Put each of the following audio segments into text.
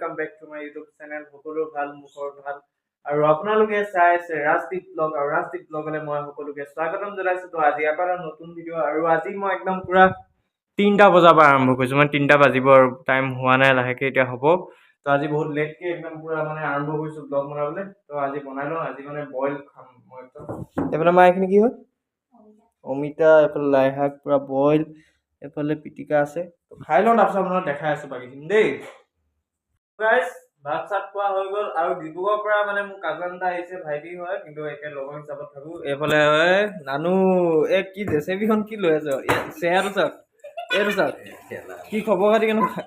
Welcome back to my YouTube channel. সকলো ভাল, মুখৰ ভাল। আৰু আপোনালোকে চাই আছে ৰাজদীপ ব্লগ, আৰু ৰাজদীপ ব্লগলৈ মই সকলোকে স্বাগতম জনাইছো। তো আজি আকৌ এটা নতুন ভিডিঅ', আৰু আজি মই একদম পুৰা 3টা বজাৰ পৰা আৰম্ভ কৰিছো। মানে 3টা বাজিব আৰু টাইম হোৱা নাই, লাহেকে এতিয়া হ'ব। তো আজি বহুত লেটকে একদম পুৰা মানে আৰম্ভ কৰিছো ব্লগ বনাবলৈ। তো আজি বনাই লওঁ, আজি মানে বইল খাম মই একদম। এইফালে মা এইখিনি কি হয়? অমিতা, এইফালে লাই শাক পুৰা বইল, এইফালে পিটিকা আছে। তো খাই লওঁ, তাৰপিছত আপোনাক দেখাই আছো বাকীখিনি দেই। গাইজ ভাত চাত খোৱা হৈ গ'ল, আৰু ডিব্ৰুগড়ৰ পৰা মানে মোৰ কাজন এটা আহিছে, ভাইটি হয় কিন্তু একে লগৰ হিচাপত থাকো। এইফালে নানু, কি জেচেবিখন কি লৈ আছে? চেহেৰাটো চাওক, এইটো চাওক, কি খবৰ খাতি কেনেকুৱা?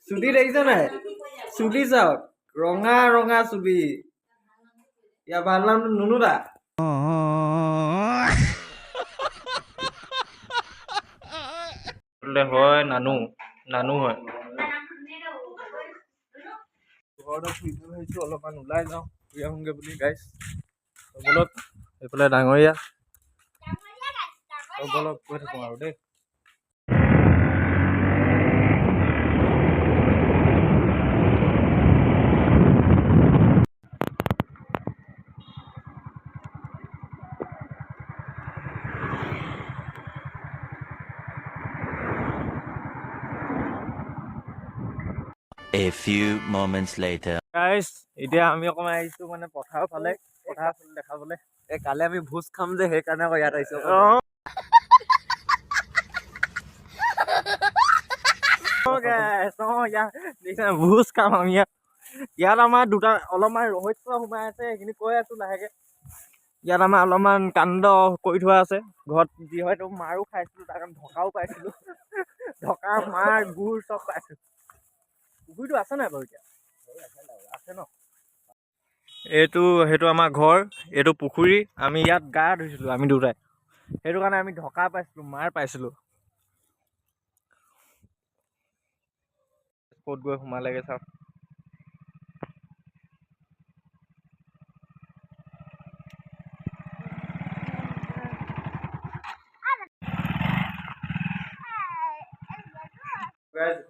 চুলি দেখিছ নাই? চুলি চাওক, ৰঙা ৰঙা চুলি। ইয়াৰ ভাল নামটো নুনু দা। হয় নানু, নানু হয়। ঘৰতে ফুৰিব আহিছো, অলপমান ওলাই যাওঁ, ফুৰি আহোঁগে বুলি গাইছ। বলক এইফালে ডাঙৰীয়া, বলক গৈ থাকোঁ আৰু দেই। A few moments later. গাইছ এতিয়া আমি অকণমান আহিছো মানে পথাৰৰ ফালে দেখাবলে। কালি আমি ভোজ খাম যে, সেইকাৰণে আকৌ ইয়াত আহিছো। ভোজ খাম আমি ইয়াত আমাৰ দুটা অলপমান ৰহস্য সোমাই আছে, সেইখিনি কৈ আছো লাহেকে। ইয়াত আমাৰ অলপমান কাণ্ড কৰি থোৱা আছে ঘৰত, যি হয়তো মাৰো খাইছিলো, তাৰ কাৰণে ঢকাও পাইছিলো। ঢকা, মাৰ, গুৰ চব পাইছো। পুখুৰীটো আছে নাই বাৰু এতিয়া? আছে ন? সেইটো আমাৰ ঘৰ, এইটো পুখুৰী। আমি ইয়াত গা ধুইছিলো আমি দুটাই, সেইটো কাৰণে আমি ঢকা পাইছিলো, মাৰ পাইছিলো। ক'ত গৈ সোমালেগে চাওক।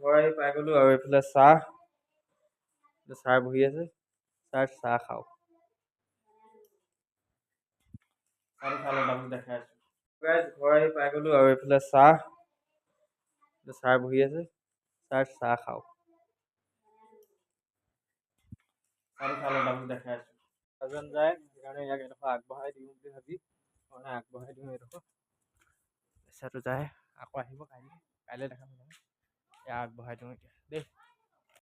ঘৰ আহি পাই গলো, আৰু এইফালে চাহ বহি আছে, চাহ খাওঁ। দেখাই আছো। ঘৰ আহি পাই গলো, আৰু এইফালে চাহ বহি আছে, চাহ খাওঁ। দেখাই আছো। এজন যায়, সেইকাৰণে ইয়াক এডোখৰ আগবঢ়াই দিওঁ বুলি ভাবি আগবঢ়াই দিওঁ এডোখৰ। পইচাটো যায়, আকৌ আহিব কাইলৈ দেখাম নহয়। ইয়াক আগবঢ়াই দিওঁ এতিয়া দেই।